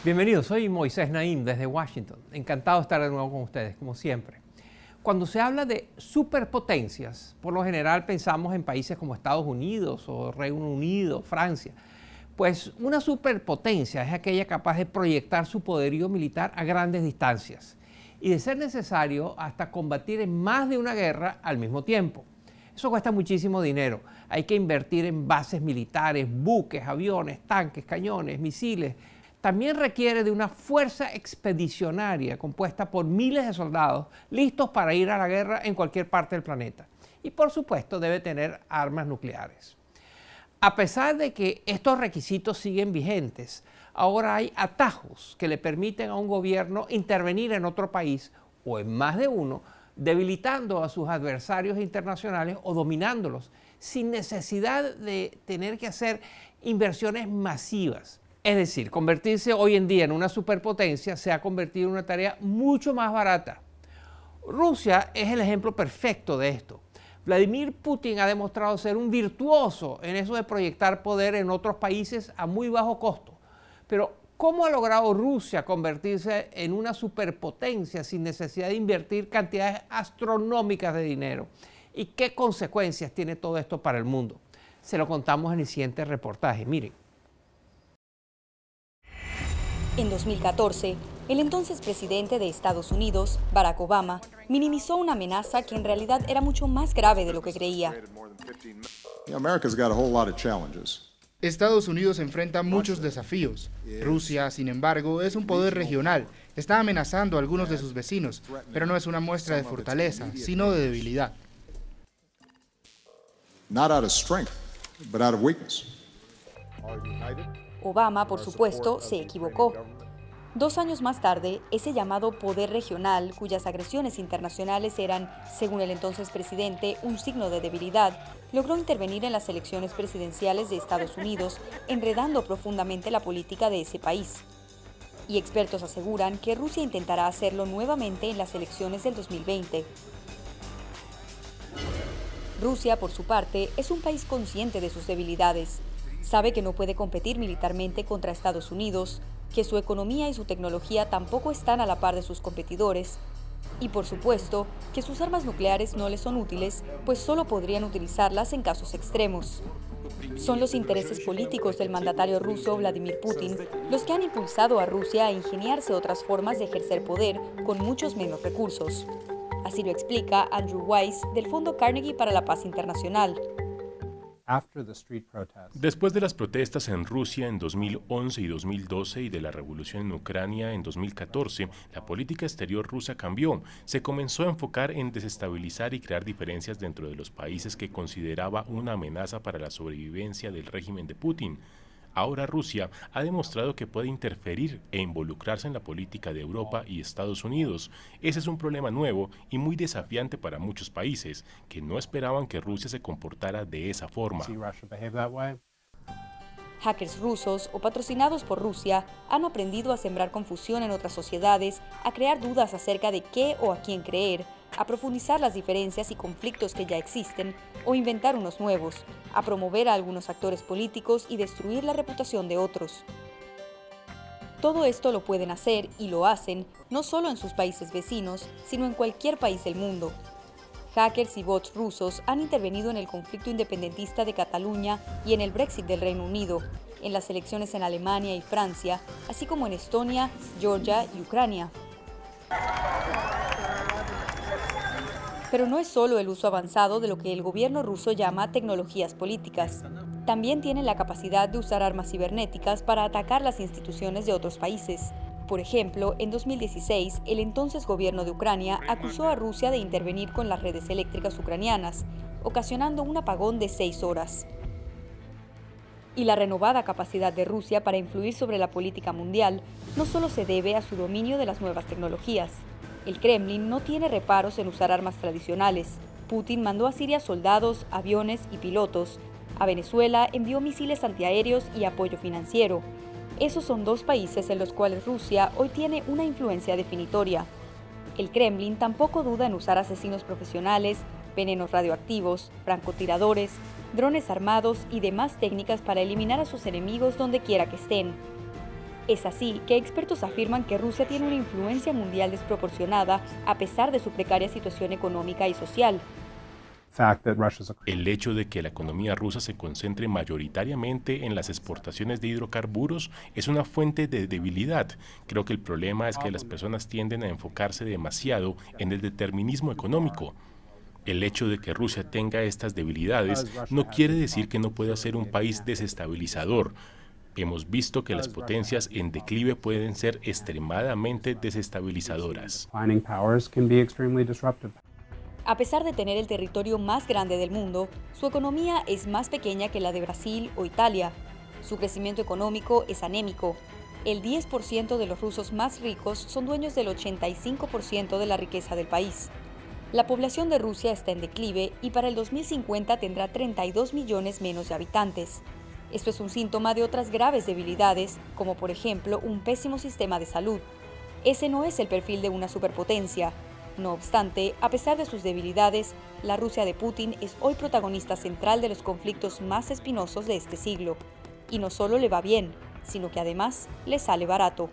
Bienvenidos, soy Moisés Naim desde Washington. Encantado de estar de nuevo con ustedes, como siempre. Cuando se habla de superpotencias, por lo general pensamos en países como Estados Unidos o Reino Unido, Francia. Pues una superpotencia es aquella capaz de proyectar su poderío militar a grandes distancias y, de ser necesario, hasta combatir en más de una guerra al mismo tiempo. Eso cuesta muchísimo dinero. Hay que invertir en bases militares, buques, aviones, tanques, cañones, misiles. También requiere de una fuerza expedicionaria compuesta por miles de soldados listos para ir a la guerra en cualquier parte del planeta. Y por supuesto debe tener armas nucleares. A pesar de que estos requisitos siguen vigentes, ahora hay atajos que le permiten a un gobierno intervenir en otro país o en más de uno, debilitando a sus adversarios internacionales o dominándolos, sin necesidad de tener que hacer inversiones masivas. Es decir, convertirse hoy en día en una superpotencia se ha convertido en una tarea mucho más barata. Rusia es el ejemplo perfecto de esto. Vladimir Putin ha demostrado ser un virtuoso en eso de proyectar poder en otros países a muy bajo costo. Pero, ¿cómo ha logrado Rusia convertirse en una superpotencia sin necesidad de invertir cantidades astronómicas de dinero? ¿Y qué consecuencias tiene todo esto para el mundo? Se lo contamos en el siguiente reportaje. Miren. En 2014, el entonces presidente de Estados Unidos, Barack Obama, minimizó una amenaza que en realidad era mucho más grave de lo que creía. Estados Unidos enfrenta muchos desafíos. Rusia, sin embargo, es un poder regional. Está amenazando a algunos de sus vecinos, pero no es una muestra de fortaleza, sino de debilidad. Obama, por supuesto, se equivocó. 2 años más tarde, ese llamado poder regional, cuyas agresiones internacionales eran, según el entonces presidente, un signo de debilidad, logró intervenir en las elecciones presidenciales de Estados Unidos, enredando profundamente la política de ese país. Y expertos aseguran que Rusia intentará hacerlo nuevamente en las elecciones del 2020. Rusia, por su parte, es un país consciente de sus debilidades. Sabe que no puede competir militarmente contra Estados Unidos, que su economía y su tecnología tampoco están a la par de sus competidores, y por supuesto que sus armas nucleares no les son útiles, pues solo podrían utilizarlas en casos extremos. Son los intereses políticos del mandatario ruso Vladimir Putin los que han impulsado a Rusia a ingeniarse otras formas de ejercer poder con muchos menos recursos. Así lo explica Andrew Weiss del Fondo Carnegie para la Paz Internacional. Después de las protestas en Rusia en 2011 y 2012 y de la revolución en Ucrania en 2014, la política exterior rusa cambió. Se comenzó a enfocar en desestabilizar y crear diferencias dentro de los países que consideraba una amenaza para la sobrevivencia del régimen de Putin. Ahora Rusia ha demostrado que puede interferir e involucrarse en la política de Europa y Estados Unidos. Ese es un problema nuevo y muy desafiante para muchos países, que no esperaban que Rusia se comportara de esa forma. Hackers rusos o patrocinados por Rusia han aprendido a sembrar confusión en otras sociedades, a crear dudas acerca de qué o a quién creer, a profundizar las diferencias y conflictos que ya existen o inventar unos nuevos, a promover a algunos actores políticos y destruir la reputación de otros. Todo esto lo pueden hacer y lo hacen no solo en sus países vecinos, sino en cualquier país del mundo. Hackers y bots rusos han intervenido en el conflicto independentista de Cataluña y en el Brexit del Reino Unido, en las elecciones en Alemania y Francia, así como en Estonia, Georgia y Ucrania. Pero no es solo el uso avanzado de lo que el gobierno ruso llama tecnologías políticas. También tienen la capacidad de usar armas cibernéticas para atacar las instituciones de otros países. Por ejemplo, en 2016, el entonces gobierno de Ucrania acusó a Rusia de intervenir con las redes eléctricas ucranianas, ocasionando un apagón de 6 horas. Y la renovada capacidad de Rusia para influir sobre la política mundial no solo se debe a su dominio de las nuevas tecnologías. El Kremlin no tiene reparos en usar armas tradicionales. Putin mandó a Siria soldados, aviones y pilotos. A Venezuela envió misiles antiaéreos y apoyo financiero. Esos son 2 países en los cuales Rusia hoy tiene una influencia definitoria. El Kremlin tampoco duda en usar asesinos profesionales, venenos radioactivos, francotiradores, drones armados y demás técnicas para eliminar a sus enemigos donde quiera que estén. Es así que expertos afirman que Rusia tiene una influencia mundial desproporcionada a pesar de su precaria situación económica y social. El hecho de que la economía rusa se concentre mayoritariamente en las exportaciones de hidrocarburos es una fuente de debilidad. Creo que el problema es que las personas tienden a enfocarse demasiado en el determinismo económico. El hecho de que Rusia tenga estas debilidades no quiere decir que no pueda ser un país desestabilizador. Hemos visto que las potencias en declive pueden ser extremadamente desestabilizadoras. A pesar de tener el territorio más grande del mundo, su economía es más pequeña que la de Brasil o Italia. Su crecimiento económico es anémico. El 10% de los rusos más ricos son dueños del 85% de la riqueza del país. La población de Rusia está en declive y para el 2050 tendrá 32 millones menos de habitantes. Esto es un síntoma de otras graves debilidades, como por ejemplo un pésimo sistema de salud. Ese no es el perfil de una superpotencia. No obstante, a pesar de sus debilidades, la Rusia de Putin es hoy protagonista central de los conflictos más espinosos de este siglo. Y no solo le va bien, sino que además le sale barato.